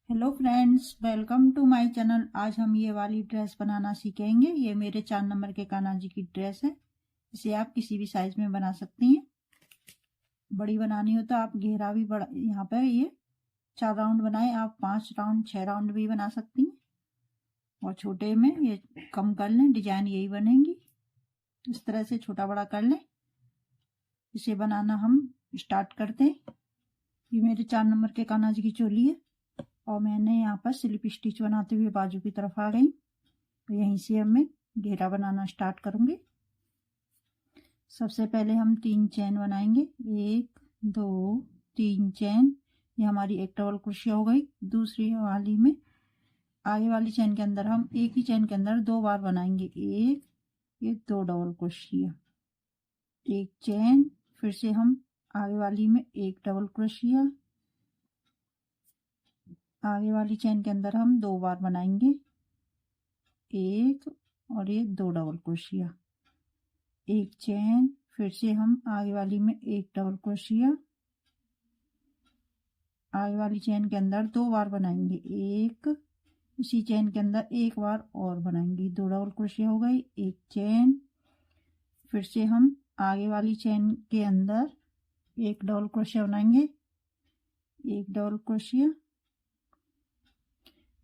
Hello friends, welcome to my channel. आज हम ये वाली ड्रेस बनाना सीखेंगे। ये मेरे 4 नंबर के कान्हा जी की ड्रेस है। इसे आप किसी भी साइज में बना सकती हैं। बड़ी बनानी हो तो आप घेरा भी बड़ा, यहाँ पे ये 4 राउंड बनाए, आप 5 राउंड 6 राउंड भी बना सकती हैं। और छोटे में ये कम कर लें, डिजाइन यही बनेगी। इस तरह से छोटा बड़ा कर लें। इसे बनाना हम स्टार्ट करते हैं। ये मेरे 4 नंबर के कान्हा जी की चोली है और मैंने यहाँ पर स्लिप स्टिच बनाते हुए बाजू की तरफ आ गई। तो यहीं से अब मैं घेरा बनाना स्टार्ट करूंगी। सबसे पहले हम 3 चेन बनाएंगे। 1 2 3 चेन। ये हमारी एक डबल क्रोशिया हो गई। दूसरी वाली में आगे वाली चेन के अंदर हम एक ही चेन के अंदर 2 बार बनाएंगे। एक, ये 2 डबल क्रोशिया, एक चेन, फिर से हम आगे वाली में एक डबल क्रोशिया, आगे वाली चेन के अंदर हम 2 बार बनाएंगे, एक और ये 2 डबल क्रोशिया, एक चेन, फिर से हम आगे वाली में एक डबल क्रोशिया, आगे वाली चेन के अंदर 2 बार बनाएंगे, एक, इसी चेन के अंदर एक बार और बनाएंगे, 2 डबल क्रोशिया हो गई, एक चेन, फिर से हम आगे वाली चेन के अंदर एक डबल क्रोशिया बनाएंगे, एक डबल क्रोशिया,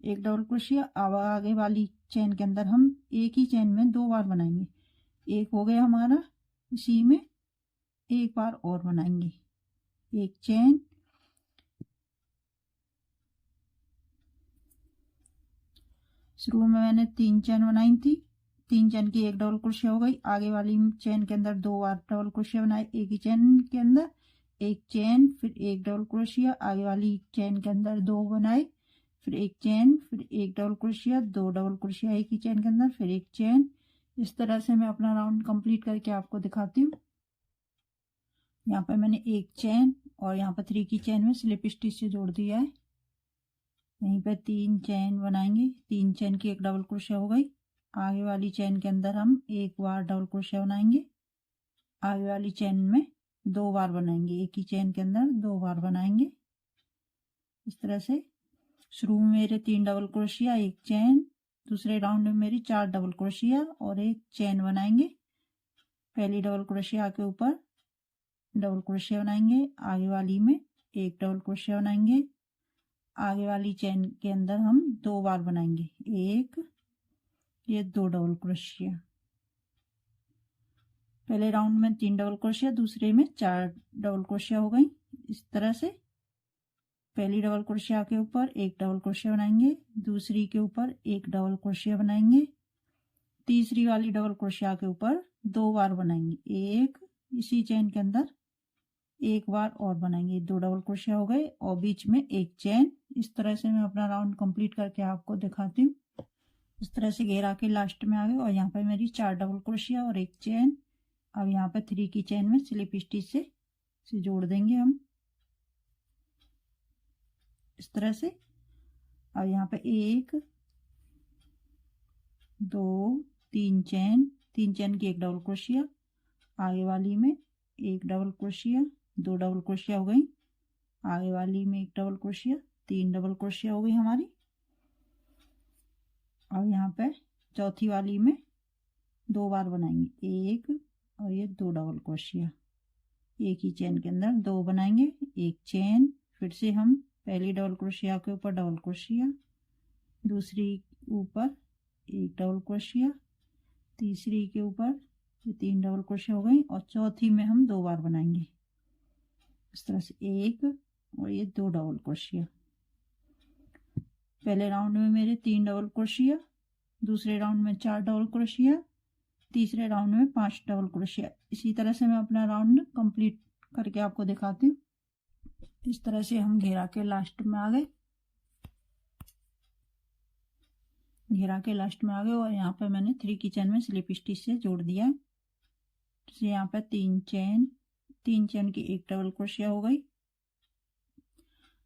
एक डबल क्रोशिया। अब आगे वाली चेन के अंदर हम एक ही चेन में 2 बार बनाएंगे। एक हो गया हमारा, इसी में एक बार और बनाएंगे, एक चेन, शुरू में मैंने 3 चेन बनाई थी। 3 चेन की एक डबल क्रोशिया हो गई। आगे वाली चेन के अंदर 2 बार डबल क्रोशिया बनाए, एक ही चेन के अंदर, एक चेन, फिर एक डबल क्रोशिया, आगे वाली चेन के अंदर 2 बनाए, फिर एक चेन, फिर एक डबल क्रोशिया, 2 डबल क्रोशिया एक ही चेन के अंदर, फिर एक चेन। इस तरह से मैं अपना राउंड कंप्लीट करके आपको दिखाती हूँ। यहाँ पे मैंने एक चेन और यहाँ पर 3 की चेन में स्लिप स्टिच से जोड़ दिया है। यहीं पे 3 चेन बनाएंगे। 3 चेन की एक डबल क्रोशिया हो गई। आगे वाली चेन के अंदर हम एक बार डबल क्रोशिया बनाएंगे, आगे वाली चेन में 2 बार बनाएंगे, एक ही चेन के अंदर 2 बार बनाएंगे। इस तरह से शुरू में मेरे 3 डबल क्रोशिया, एक चेन, दूसरे राउंड में मेरी 4 डबल क्रोशिया और एक चेन बनाएंगे। पहली डबल क्रोशिया के ऊपर डबल क्रोशिया बनाएंगे, आगे वाली में एक डबल क्रोशिया बनाएंगे, आगे वाली चेन के अंदर हम 2 बार बनाएंगे, एक, ये 2 डबल क्रोशिया। पहले राउंड में 3 डबल क्रोशिया, दूसरे में 4 डबल क्रोशिया हो गई। इस तरह से पहली डबल क्रोशिया के ऊपर एक डबल क्रोशिया बनाएंगे, दूसरी के ऊपर एक डबल क्रोशिया बनाएंगे, तीसरी वाली डबल क्रोशिया के ऊपर 2 बार बनाएंगे, एक, इसी चेन के अंदर एक बार और बनाएंगे, 2 डबल क्रोशिया हो गए और बीच में एक चेन। इस तरह से मैं अपना राउंड कंप्लीट करके आपको दिखाती हूँ। इस तरह से घेरा के लास्ट में आ गए और यहाँ पर मेरी 4 डबल क्रोशिया और एक चेन। अब यहाँ पर 3 की चेन में स्लिप स्टिच से जोड़ देंगे हम इस तरह से। अब यहाँ पे 1 2 3 चेन, 3 चेन की एक डबल क्रोशिया, आगे वाली में एक डबल क्रोशिया, 2 डबल क्रोशिया हो गई, आगे वाली में एक डबल क्रोशिया, 3 डबल क्रोशिया हो गई हमारी। और यहाँ पे चौथी वाली में 2 बार बनाएंगे, एक और ये 2 डबल क्रोशिया, एक ही चेन के अंदर 2 बनाएंगे, एक चेन, फिर से हम पहली डबल क्रोशिया के ऊपर डबल क्रोशिया, दूसरी ऊपर एक डबल क्रोशिया, तीसरी के ऊपर ये 3 डबल क्रोशिया हो गई और चौथी में हम 2 बार बनाएंगे। इस तरह से एक और ये 2 डबल क्रोशिया। पहले राउंड में मेरे 3 डबल क्रोशिया, दूसरे राउंड में 4 डबल क्रोशिया, तीसरे राउंड में 5 डबल क्रोशिया। इसी तरह से मैं अपना राउंड कंप्लीट करके आपको दिखाती हूँ। इस तरह से हम घेरा के लास्ट में आ गए, घेरा के लास्ट में आ गए और यहाँ पर मैंने 3 की चेन में स्लिप स्टिच से जोड़ दिया। तो यहाँ पर 3 चेन, 3 चेन की एक डबल क्रोशिया हो गई,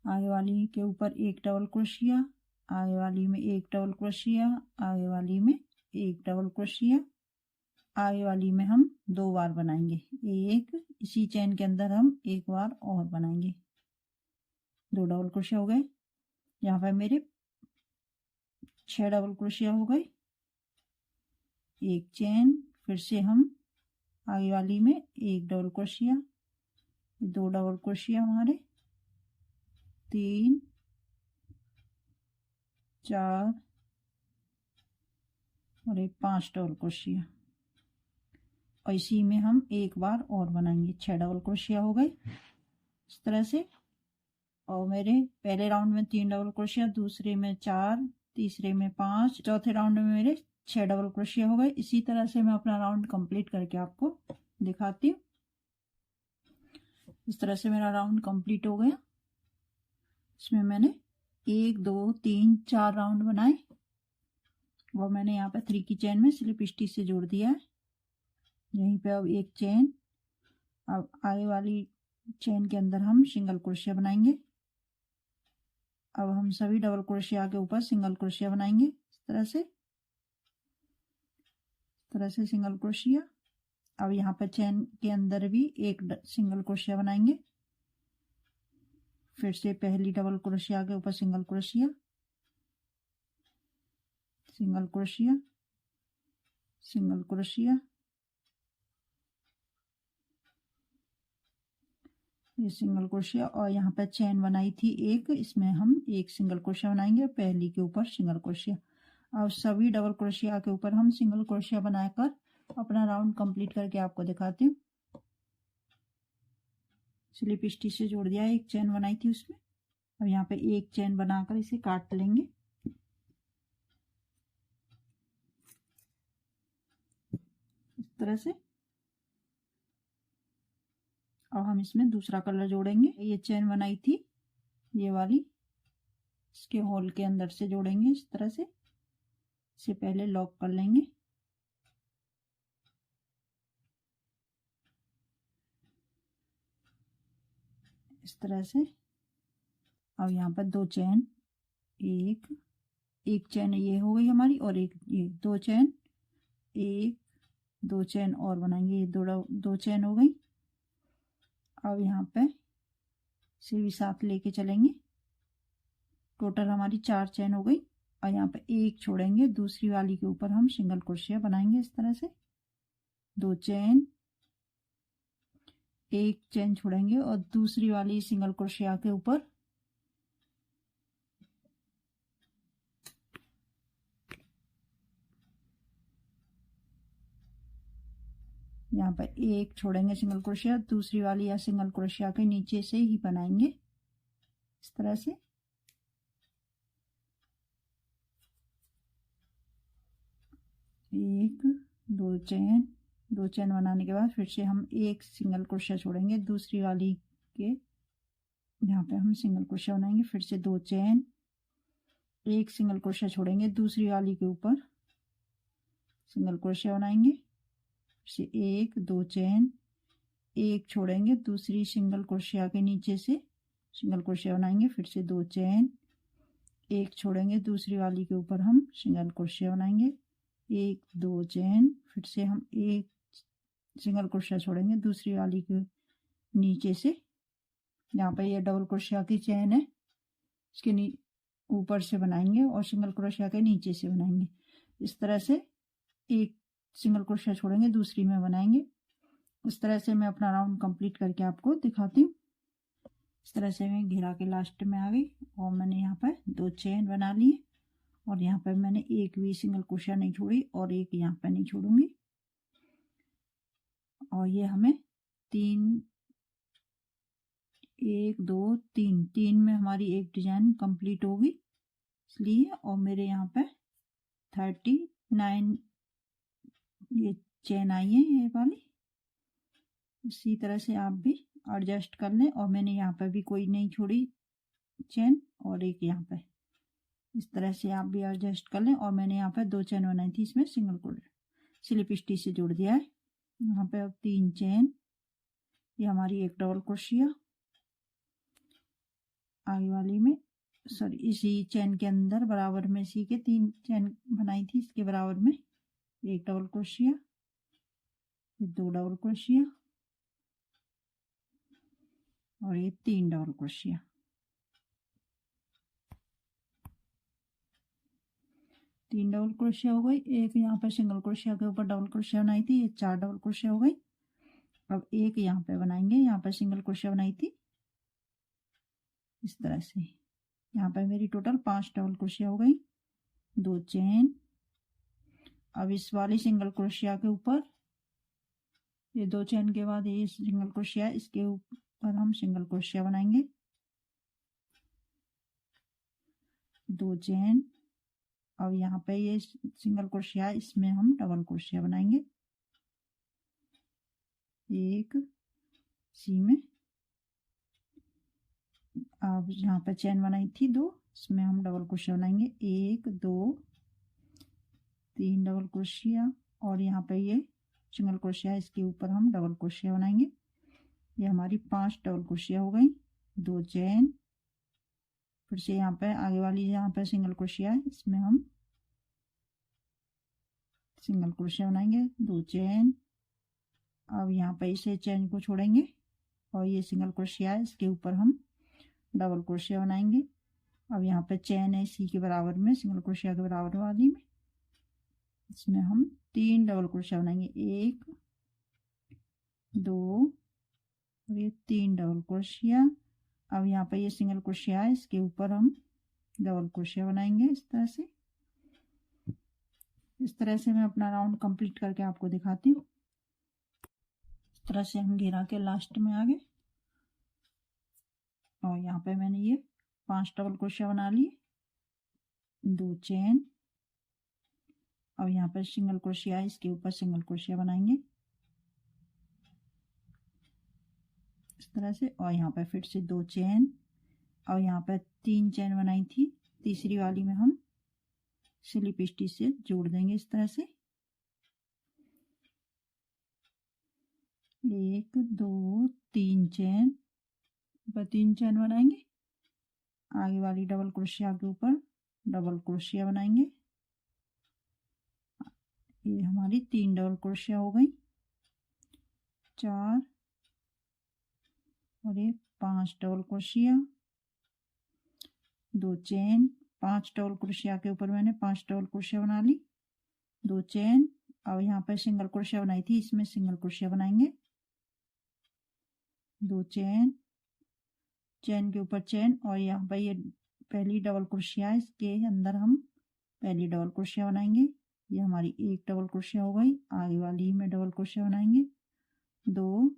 आगे वाली के ऊपर एक डबल क्रोशिया, आगे वाली में एक डबल क्रोशिया, आगे वाली में एक डबल क्रोशिया, आगे वाली में हम 2 बार बनाएंगे, एक, इसी चेन के अंदर हम एक बार और बनाएंगे, 2 डबल क्रोशिया हो गए। यहाँ पे मेरे 6 डबल क्रोशिया हो गए, एक चेन, फिर से हम आगे वाली में एक डबल क्रोशिया, 2 डबल क्रोशिया हमारे, 3 4 और एक 5 डबल क्रोशिया, और इसी में हम एक बार और बनाएंगे। 6 डबल क्रोशिया हो गए इस तरह से। और मेरे पहले राउंड में 3 डबल क्रोशिया, दूसरे में 4, तीसरे में 5, चौथे राउंड में मेरे 6 डबल क्रोशिया हो गए। इसी तरह से मैं अपना राउंड कंप्लीट करके आपको दिखाती हूँ। इस तरह से मेरा राउंड कंप्लीट हो गया। इसमें मैंने 1 2 3 4 राउंड बनाए, वो मैंने यहाँ पे 3 की चेन में स्लिप स्टिच से जोड़ दिया है। यहीं पे अब एक चेन, अब आगे वाली चेन के अंदर हम सिंगल क्रोशिया बनाएंगे। अब हम सभी डबल क्रोशिया के ऊपर सिंगल क्रोशिया बनाएंगे इस तरह से सिंगल क्रोशिया। अब यहाँ पर चेन के अंदर भी एक सिंगल क्रोशिया बनाएंगे। फिर से पहली डबल क्रोशिया के ऊपर single crochet, single crochet, single crochet, ये सिंगल क्रोशिया। और यहाँ पर चेन बनाई थी एक, इसमें हम एक सिंगल क्रोशिया बनाएंगे, पहली के ऊपर सिंगल क्रोशिया। अब सभी डबल क्रोशिया के ऊपर हम सिंगल क्रोशिया बनाकर अपना राउंड कंप्लीट करके आपको दिखाती हूँ। स्लिप स्टिच से जोड़ दिया, एक चेन बनाई थी उसमें। अब यहाँ पे एक चेन बनाकर इसे काट लेंगे इस तरह से। अब हम इसमें दूसरा कलर जोड़ेंगे। ये चेन बनाई थी ये वाली, इसके होल के अंदर से जोड़ेंगे इस तरह से। इसे पहले लॉक कर लेंगे, इस तरह से। अब यहाँ पर 2 चेन, एक चेन ये हो गई हमारी, और एक ये 2 चेन, 1 2 चेन और बनाएंगे। ये दो चेन हो गई। अब यहाँ पे से भी साथ लेके चलेंगे। टोटल हमारी 4 चेन हो गई। और यहाँ पे एक छोड़ेंगे, दूसरी वाली के ऊपर हम सिंगल क्रोशिया बनाएंगे इस तरह से। 2 चेन, एक चेन छोड़ेंगे और दूसरी वाली सिंगल क्रोशिया के ऊपर यहाँ पर एक छोड़ेंगे सिंगल क्रोशिया, दूसरी वाली या सिंगल क्रोशिया के नीचे से ही बनाएंगे इस तरह से। एक, 2 चेन बनाने के बाद फिर से हम एक सिंगल क्रोशिया छोड़ेंगे, दूसरी वाली के यहाँ पे हम सिंगल क्रोशिया बनाएंगे। फिर से 2 चेन, एक सिंगल क्रोशिया छोड़ेंगे, दूसरी वाली के ऊपर सिंगल क्रोशिया बनाएंगे। फिर से 1 2 चेन, एक छोड़ेंगे, दूसरी सिंगल क्रोशिया के नीचे से सिंगल क्रोशिया बनाएंगे। फिर से 2 चेन, एक छोड़ेंगे, दूसरी वाली के ऊपर हम सिंगल क्रोशिया बनाएंगे। 1 2 चेन, फिर से हम एक सिंगल क्रोशिया छोड़ेंगे, दूसरी वाली के नीचे से। यहाँ पर ये डबल क्रोशिया की चेन है, इसके ऊपर से बनाएंगे और सिंगल क्रोशिया के नीचे से बनाएंगे इस तरह से। एक सिंगल क्रोशिया छोड़ेंगे, दूसरी में बनाएंगे। इस तरह से मैं अपना राउंड कंप्लीट करके आपको दिखाती हूँ। इस तरह से मैं घेरा के लास्ट में आ गई और मैंने यहाँ पर 2 चेन बना लिए, और यहाँ पर मैंने एक भी सिंगल क्रोशिया नहीं छोड़ी और एक यहाँ पर नहीं छोड़ूंगी। और ये हमें 3 1 2 3 में हमारी एक डिजाइन कंप्लीट होगी इसलिए। और मेरे यहाँ पे 39 ये चेन आई है ये वाली। इसी तरह से आप भी एडजस्ट कर लें। और मैंने यहाँ पर भी कोई नहीं छोड़ी चेन, और एक यहाँ पे इस तरह से आप भी एडजस्ट कर लें। और मैंने यहाँ पर 2 चेन बनाई थी, इसमें सिंगल को स्लिप स्टिच से जोड़ दिया है। यहाँ पे अब 3 चेन, ये हमारी एक डबल क्रोशिया आगे वाली में, सॉरी इसी चेन के अंदर बराबर में इसी के 3 चेन बनाई थी, इसके बराबर में एक डबल क्रोशिया, 2 डबल क्रोशिया और ये 3 डबल क्रोशिया। 3 डबल क्रोशिया हो गई। एक यहाँ पे सिंगल क्रोशिया के ऊपर डबल क्रोशिया बनाई थी, ये 4 डबल क्रोशिया हो गई। अब एक यहाँ पे बनाएंगे, यहाँ पे सिंगल क्रोशिया बनाई थी इस तरह से। यहाँ पे मेरी टोटल 5 डबल क्रोशिया हो गई, 2 चेन। अब इस वाली सिंगल क्रोशिया के ऊपर ये 2 चेन के बाद ये सिंगल क्रोशिया, इसके ऊपर हम सिंगल क्रोशिया बनाएंगे, 2 चेन। अब यहाँ पे ये सिंगल क्रोशिया, इसमें हम डबल क्रोशिया बनाएंगे, एक सी में। अब यहाँ पे चेन बनाई थी 2, इसमें हम डबल क्रोशिया बनाएंगे, 1 2 3 डबल क्रोशिया। और यहाँ पे ये सिंगल क्रोशिया, इसके ऊपर हम डबल क्रोशिया बनाएंगे। ये हमारी 5 डबल क्रोशिया हो गई, 2 चेन। फिर से यहाँ पे आगे वाली यहाँ पे सिंगल क्रोशिया है, इसमें हम सिंगल क्रोशिया बनाएंगे, 2 चेन। अब यहाँ पे इसे चेन को छोड़ेंगे और ये सिंगल क्रोशिया है, इसके ऊपर हम डबल क्रोशिया बनाएंगे। अब यहाँ पे चेन है इसी के बराबर में, सिंगल क्रोशिया के बराबर वाली में, इसमें हम 3 डबल क्रोशिया बनाएंगे, 1 2 और ये 3 डबल क्रोशिया। अब यहाँ पे ये सिंगल क्रोशिया है, इसके ऊपर हम डबल क्रोशिया बनाएंगे इस तरह से। इस तरह से मैं अपना राउंड कंप्लीट करके आपको दिखाती हूँ। इस तरह से हम घेरा के लास्ट में आ गए और यहाँ पे मैंने ये 5 डबल क्रोशिया बना लिए, 2 चेन। अब यहाँ पर सिंगल क्रोशिया है, इसके ऊपर सिंगल क्रोशिया बनाएंगे इस तरह से। और यहाँ पर फिर से 2 चेन और यहाँ पर 3 चेन बनाई थी, तीसरी वाली में हम स्लिप स्टिच से जोड़ देंगे इस तरह से, 1 2 3 चेन। 3 चेन बनाएंगे, आगे वाली डबल क्रोशिया के ऊपर डबल क्रोशिया बनाएंगे। ये हमारी 3 डबल क्रोशिया हो गई, 4 और ये 5 double crochet, 2 chain. 5 double crochet के ऊपर मैंने 5 डबल क्रोशिया बना ली, 2 चेन। अब यहाँ पर सिंगल क्रोशिया बनाई थी, इसमें सिंगल क्रोशिया बनाएंगे, 2 चेन, चेन के ऊपर चेन। और यहाँ पर ये पहली डबल क्रोशिया है, इसके अंदर हम पहली डबल क्रोशिया बनाएंगे। ये हमारी 1 डबल क्रोशिया हो गई, आगे वाली में डबल क्रोशिया बनाएंगे, 2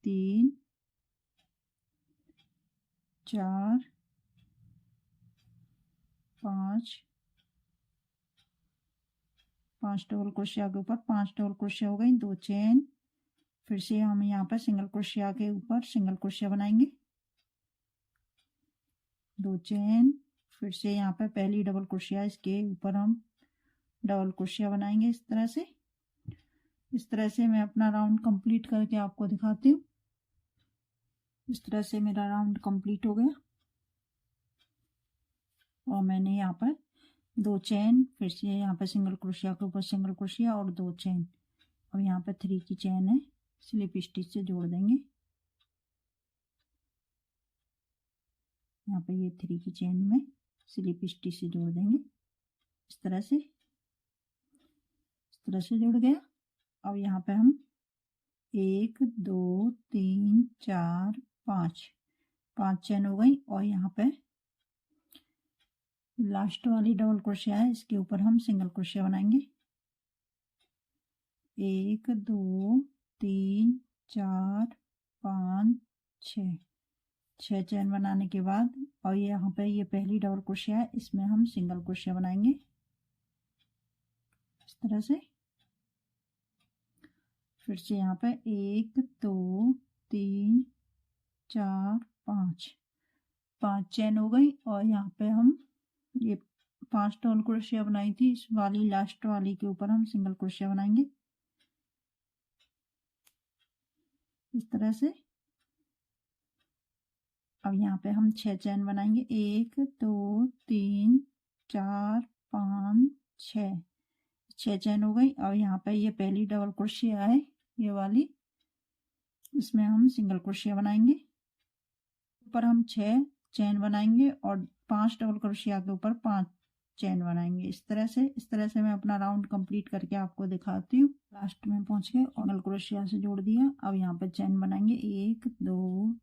3 4 5 डबल क्रोशिया के ऊपर 5 डबल क्रोशिया हो गई, 2 चेन। फिर से हम यहाँ पर सिंगल क्रोशिया के ऊपर सिंगल क्रोशिया बनाएंगे, 2 चेन। फिर से यहाँ पर पहली डबल क्रोशिया, इसके ऊपर हम डबल क्रोशिया बनाएंगे इस तरह से। इस तरह से मैं अपना राउंड कंप्लीट करके आपको दिखाती हूँ। इस तरह से मेरा राउंड कंप्लीट हो गया और मैंने यहाँ पर 2 चेन, फिर से यहाँ पर सिंगल क्रोशिया के ऊपर सिंगल क्रोशिया और 2 चेन। अब यहाँ पर 3 की चेन है, स्लिप स्टिच से जोड़ देंगे। यहाँ पर ये 3 की चेन में स्लिप स्टिच से जोड़ देंगे इस तरह से जुड़ गया। अब यहाँ पे हम 1 2 3 4 5 चेन हो गई और यहाँ पे लास्ट वाली डबल क्रोशिया है, इसके ऊपर हम सिंगल क्रोशिया बनाएंगे, 1 2 3 4 5 6 चेन बनाने के बाद और यहाँ पे ये पहली डबल क्रोशिया है, इसमें हम सिंगल क्रोशिया बनाएंगे इस तरह से। फिर से यहाँ पे 1 2 3 4 5 चेन हो गई और यहाँ पे हम ये 5 डबल क्रोशिया बनाई थी, इस वाली लास्ट वाली के ऊपर हम सिंगल क्रोशिया बनाएंगे इस तरह से। अब यहाँ पे हम 6 चेन बनाएंगे, 1 2 3 4 5 6 चेन हो गई। और यहाँ पे ये पहली डबल क्रोशिया है ये वाली, इसमें हम सिंगल क्रोशिया बनाएंगे, ऊपर हम 6 चेन बनाएंगे और 5 डबल क्रोशिया के ऊपर 5 चेन बनाएंगे इस तरह से मैं अपना राउंड कंप्लीट करके आपको दिखाती हूँ। लास्ट में पहुंच गए और डबल क्रोशिया से जोड़ दिया। अब यहाँ पे चेन बनाएंगे 1 2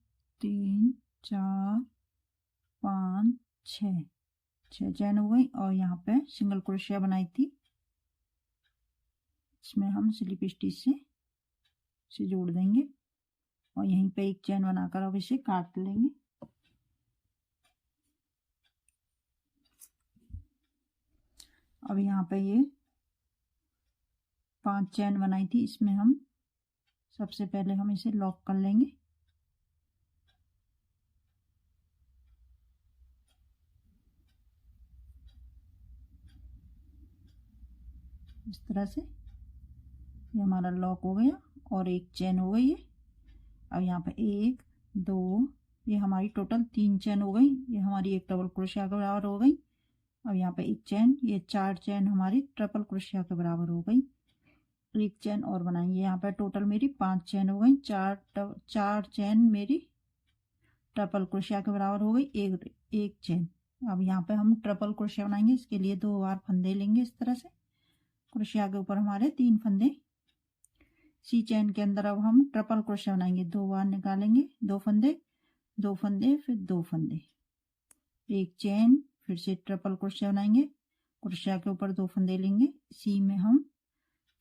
3 4 5 6 चेन हो गई। और यहाँ पे सिंगल क्रोशिया बनाई थी, इसमें हम स्लिप स्टिच से जोड़ देंगे और यहीं पे एक चेन बनाकर अब इसे काट लेंगे। अब यहाँ पे ये 5 चेन बनाई थी, इसमें हम सबसे पहले हम इसे लॉक कर लेंगे। इस तरह से ये हमारा लॉक हो गया और एक चेन हो गई है। अब यहाँ पे 1 2 ये हमारी टोटल 3 चेन हो गई, ये हमारी एक डबल क्रोशिया के बराबर हो गई। अब यहाँ पे एक चेन, ये 4 चेन हमारी ट्रिपल क्रोशिया के बराबर हो गई। एक चेन और बनाएंगे, यहाँ पे टोटल मेरी 5 चेन हो गई। 4 चेन मेरी ट्रिपल क्रोशिया के बराबर हो गई, एक चेन। अब यहाँ पे हम ट्रिपल क्रोशिया बनाएंगे, इसके लिए 2 बार फंदे लेंगे इस तरह से। क्रोशिया के ऊपर हमारे 3 फंदे, सी चेन के अंदर अब हम ट्रिपल क्रोशिया बनाएंगे। 2 बार निकालेंगे, 2 फंदे 2 फंदे फिर 2 फंदे, एक चेन, फिर से ट्रिपल क्रोशिया बनाएंगे। क्रोशिया के ऊपर 2 फंदे लेंगे, सी में हम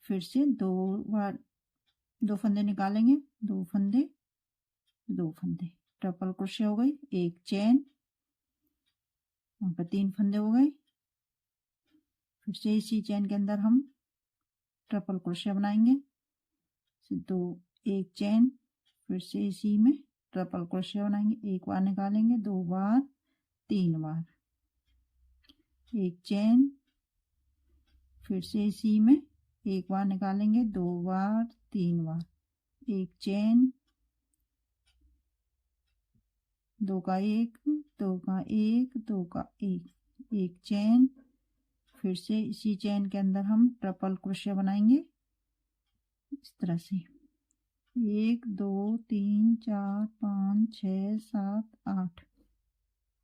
फिर से 2 बार 2 फंदे निकालेंगे, 2 फंदे 2 फंदे, ट्रिपल क्रोशिया हो गई, एक चेन, वहां पर 3 फंदे हो गए। फिर से इसी चेन के अंदर हम ट्रिपल क्रोशिया बनाएंगे, 2 एक चेन, फिर से इसी में ट्रिपल क्रोशिया बनाएंगे। एक बार निकालेंगे, 2 बार 3 बार, एक चेन, फिर से इसी में एक बार निकालेंगे, 2 बार 3 बार, एक चेन, 2 का 1 2 का 1 2 का 1, एक चेन, फिर से इसी चेन के अंदर हम ट्रिपल क्रोशिया बनाएंगे इस तरह से। 1 2 3 4 5 6 7 8,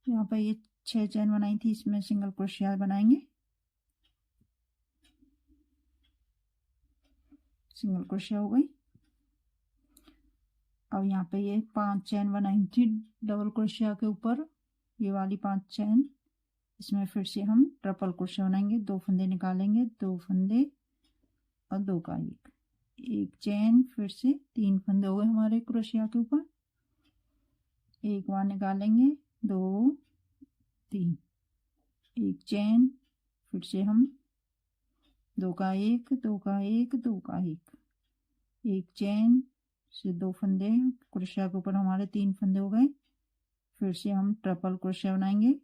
यहाँ पर ये 6 चेन बनाई थी, इसमें सिंगल क्रोशिया बनाएंगे। सिंगल क्रोशिया हो गई। अब यहाँ पे ये 5 चेन बनाई थी डबल क्रोशिया के ऊपर, ये वाली 5 चेन, इसमें फिर से हम ट्रिपल क्रोशिया बनाएंगे। 2 फंदे निकालेंगे, 2 फंदे और 2 का 1, एक चेन, फिर से 3 फंदे हो गए हमारे क्रोशिया के ऊपर। एक बार निकालेंगे, 2 3, एक चेन, फिर से हम 2 का 1 2 का 1 2 का 1, एक चेन से 2 फंदे, क्रोशिया के ऊपर हमारे 3 फंदे हो गए। फिर से हम ट्रिपल क्रोशिया बनाएंगे,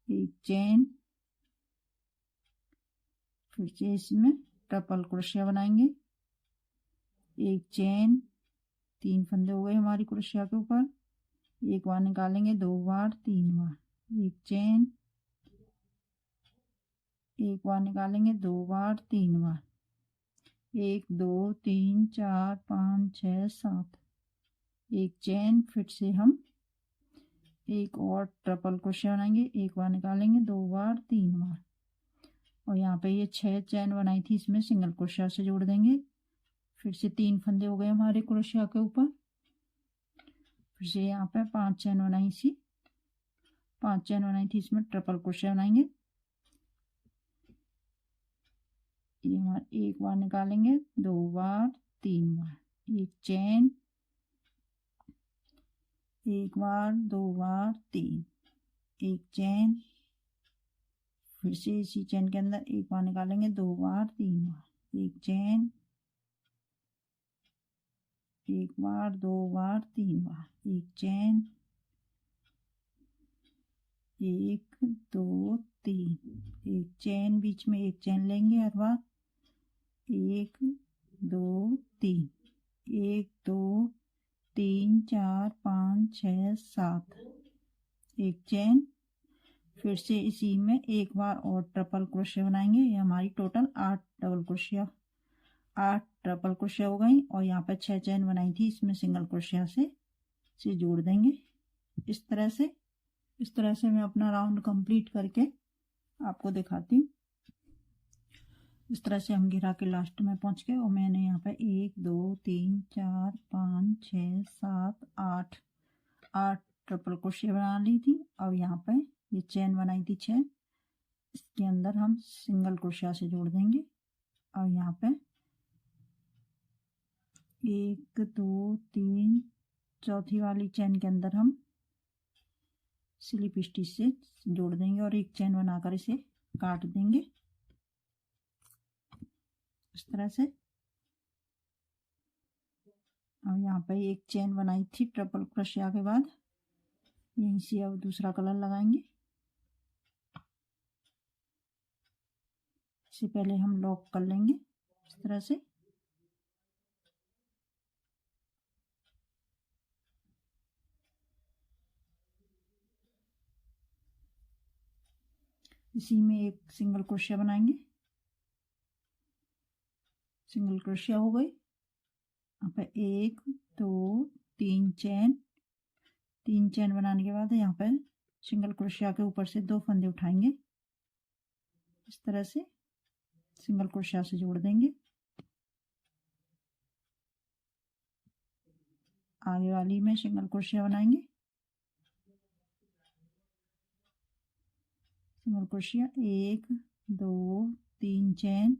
एक चेन, फिर से इसमें ट्रिपल क्रोशिया बनाएंगे, एक चेन, 3 फंदे हो गए हमारी क्रोशिया के ऊपर। एक बार निकालेंगे, 2 बार 3 बार, एक चेन, एक बार निकालेंगे, 2 बार 3 बार, 1 2 3 4 5 6 7, एक चेन, फिर से हम एक और ट्रिपल क्रोशिया बनाएंगे। एक बार निकालेंगे, 2 बार 3 बार, और यहाँ पे ये 6 चेन बनाई थी, इसमें सिंगल क्रोशिया से जोड़ देंगे। फिर से 3 फंदे हो गए हमारे क्रोशिया के ऊपर। फिर से यहाँ पे 5 चेन बनाई थी, 5 चेन बनाई थी, इसमें ट्रिपल क्रोशिया बनाएंगे। ये हमारे एक बार निकालेंगे, 2 बार 3 बार, एक चेन, एक बार 2 बार 3, एक चेन, फिर से इसी चेन के अंदर एक बार निकालेंगे, 2 बार 3 बार, एक चेन, एक बार 2 बार 3 बार, एक चेन, 1 2 3, एक चेन, बीच में एक चेन लेंगे हर बार, 1 2 3, 1 2 3 4 5 6 7, एक चेन, फिर से इसी में एक बार और ट्रिपल क्रोशिया बनाएंगे। ये हमारी total 8 double crochet 8 triple crochet हो गई। और यहाँ पे 6 चेन बनाई थी, इसमें सिंगल क्रोशिया से जोड़ देंगे इस तरह से। इस तरह से मैं अपना राउंड कंप्लीट करके आपको दिखाती हूँ। इस तरह से हम घिरा के लास्ट में पहुंच गए और मैंने यहाँ पे 1 2 3 4 5 6 7 8 ट्रिपल क्रोशिया बना ली थी। अब यहाँ पे ये चेन बनाई थी 6, इसके अंदर हम सिंगल क्रोशिया से जोड़ देंगे। और यहाँ पे 1 2 3 चौथी वाली चेन के अंदर हम स्लिप स्टिच से जोड़ देंगे और एक चेन बनाकर इसे काट देंगे इस तरह से। और यहाँ पे एक चेन बनाई थी ट्रिपल क्रोशिया के बाद, यहीं से अब दूसरा कलर लगाएंगे। इससे पहले हम लॉक कर लेंगे इस तरह से। इसी में एक सिंगल क्रोशिया बनाएंगे। सिंगल क्रोशिया हो गई। यहाँ पे 1 2 3 चेन बनाने के बाद यहाँ पे सिंगल क्रोशिया के ऊपर से 2 फंदे उठाएंगे इस तरह से, सिंगल क्रोशिया से जोड़ देंगे। आगे वाली में सिंगल क्रोशिया बनाएंगे। सिंगल क्रोशिया 1 2 3 चेन,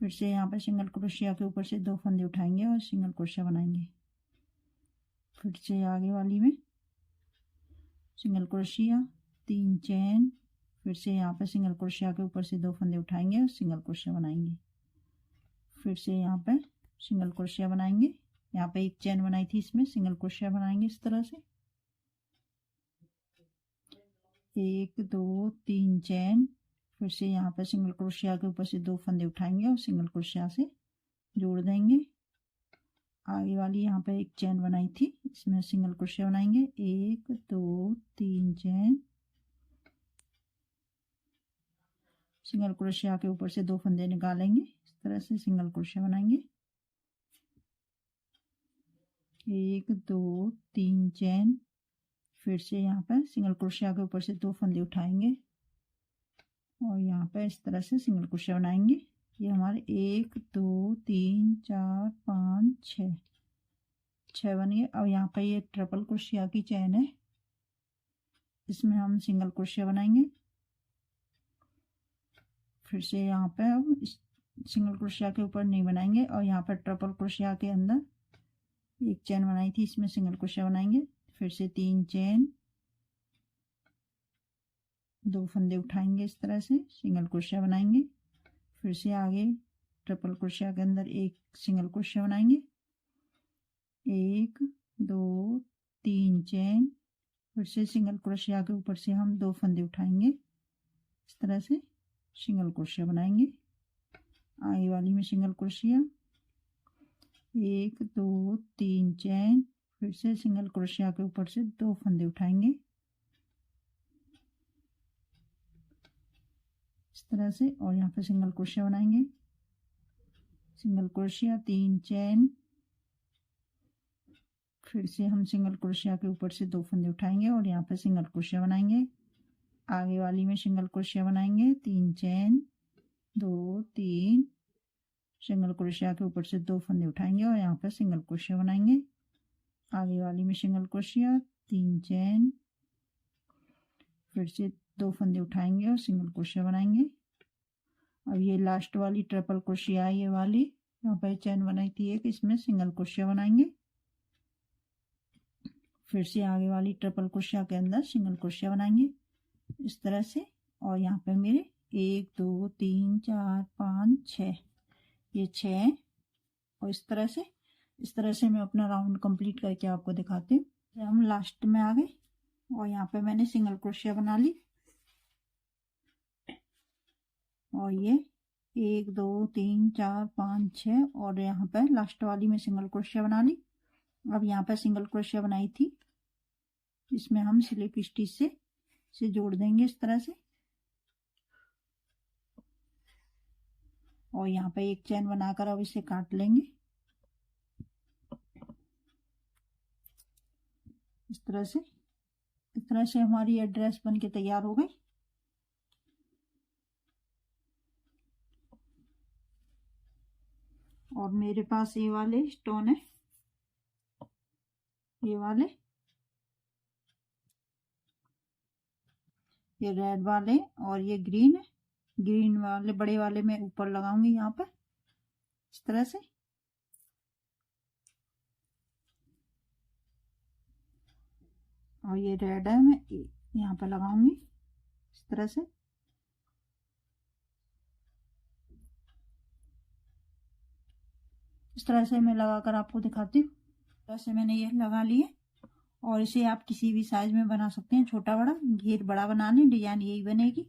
फिर से यहाँ पर सिंगल क्रोशिया के ऊपर से 2 फंदे उठाएंगे और सिंगल क्रोशिया बनाएंगे। फिर से आगे वाली में सिंगल क्रोशिया 3 चेन, फिर से यहाँ पर सिंगल क्रोशिया के ऊपर से 2 फंदे उठाएंगे और सिंगल क्रोशिया बनाएंगे। फिर से यहाँ पर सिंगल क्रोशिया बनाएंगे। यहाँ पे एक चेन बनाई थी, इसमें सिंगल क्रोशिया बनाएंगे इस तरह से। 1 2 3 चेन, फिर से यहाँ पर सिंगल क्रोशिया के ऊपर से 2 फंदे उठाएंगे और सिंगल क्रोशिया से जोड़ देंगे। आगे वाली यहाँ पे एक चेन बनाई थी, इसमें सिंगल क्रोशिया बनाएंगे। 1 2 3 चेन, सिंगल क्रोशिया के ऊपर से 2 फंदे निकालेंगे इस तरह से, सिंगल क्रोशिया बनाएंगे। 1 2 3 चेन, फिर से यहाँ पर सिंगल क्रोशिया के ऊपर से 2 फंदे उठाएंगे और यहाँ पर इस तरह से सिंगल क्रोशिया बनाएंगे। ये हमारे 1 2 3 4 5 6 बन गए। अब यहाँ पर ये ट्रिपल क्रोशिया की चेन है, इसमें हम सिंगल क्रोशिया बनाएंगे। फिर से यहाँ पे अब इस सिंगल क्रोशिया के ऊपर नहीं बनाएंगे और यहाँ पर ट्रिपल क्रोशिया के अंदर एक चेन बनाई थी, इसमें सिंगल क्रोशिया बनाएंगे। फिर से 3 चेन, 2 फंदे उठाएंगे इस तरह से, सिंगल क्रोशिया बनाएंगे। फिर से आगे ट्रिपल क्रोशिया के अंदर एक सिंगल क्रोशिया बनाएंगे। 1 2 3 चेन, फिर से सिंगल क्रोशिया के ऊपर से हम 2 फंदे उठाएंगे इस तरह से, सिंगल क्रोशिया बनाएंगे। आगे वाली में सिंगल क्रोशिया 1 2 3 चेन, फिर से सिंगल क्रोशिया के ऊपर से 2 फंदे उठाएंगे इस तरह से और यहाँ पे सिंगल क्रोशिया बनाएंगे। सिंगल क्रोशिया 3 चेन, फिर से हम सिंगल क्रोशिया के ऊपर से 2 फंदे उठाएंगे और यहाँ पे सिंगल क्रोशिया बनाएंगे। आगे वाली में सिंगल क्रोशिया बनाएंगे। 3 चेन 2 3, सिंगल क्रोशिया के ऊपर से 2 फंदे उठाएंगे और यहाँ पे सिंगल क्रोशिया बनाएंगे। आगे वाली में सिंगल क्रोशिया 3 चेन, फिर से 2 फंदे उठाएंगे और सिंगल क्रोशिया बनाएंगे। अब ये लास्ट वाली ट्रिपल क्रोशिया, ये वाली यहाँ पर चेन बनाई थी एक, इसमें सिंगल क्रोशिया बनाएंगे। फिर से आगे वाली ट्रिपल क्रोशिया के अंदर सिंगल क्रोशिया बनाएंगे इस तरह से। और यहाँ पे मेरे 1 2 3 4 5 6, ये 6 और इस तरह से मैं अपना राउंड कंप्लीट करके आपको दिखाती हूँ। हम लास्ट में आ गए और यहाँ पे मैंने सिंगल क्रोशिया बना ली और ये 1 2 3 4 5 6 और यहाँ पे लास्ट वाली में सिंगल क्रोशिया बना ली। अब यहाँ पे सिंगल क्रोशिया बनाई थी, इसमें हम स्लिप स्टिच से जोड़ देंगे इस तरह से और यहाँ पे एक चेन बनाकर अब इसे काट लेंगे इस तरह से। इस तरह से हमारी ये ड्रेस बन के तैयार हो गई। और मेरे पास ये वाले स्टोन है, ये वाले, ये रेड वाले और ये ग्रीन है। ग्रीन वाले बड़े वाले मैं ऊपर लगाऊंगी यहाँ पर इस तरह से। और ये रेड है, मैं यहाँ पर लगाऊंगी इस तरह से। इस तरह से मैं लगाकर आपको दिखाती हूँ। इस तरह से मैंने ये लगा लिए और इसे आप किसी भी साइज में बना सकते हैं, छोटा बड़ा। घेर बड़ा बना लें, डिजाइन यही बनेगी।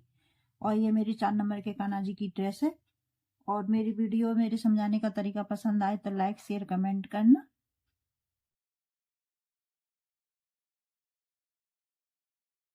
और ये मेरी 4 नंबर के कान्हा जी की ड्रेस है। और मेरी वीडियो, मेरे समझाने का तरीका पसंद आए तो लाइक शेयर कमेंट करना।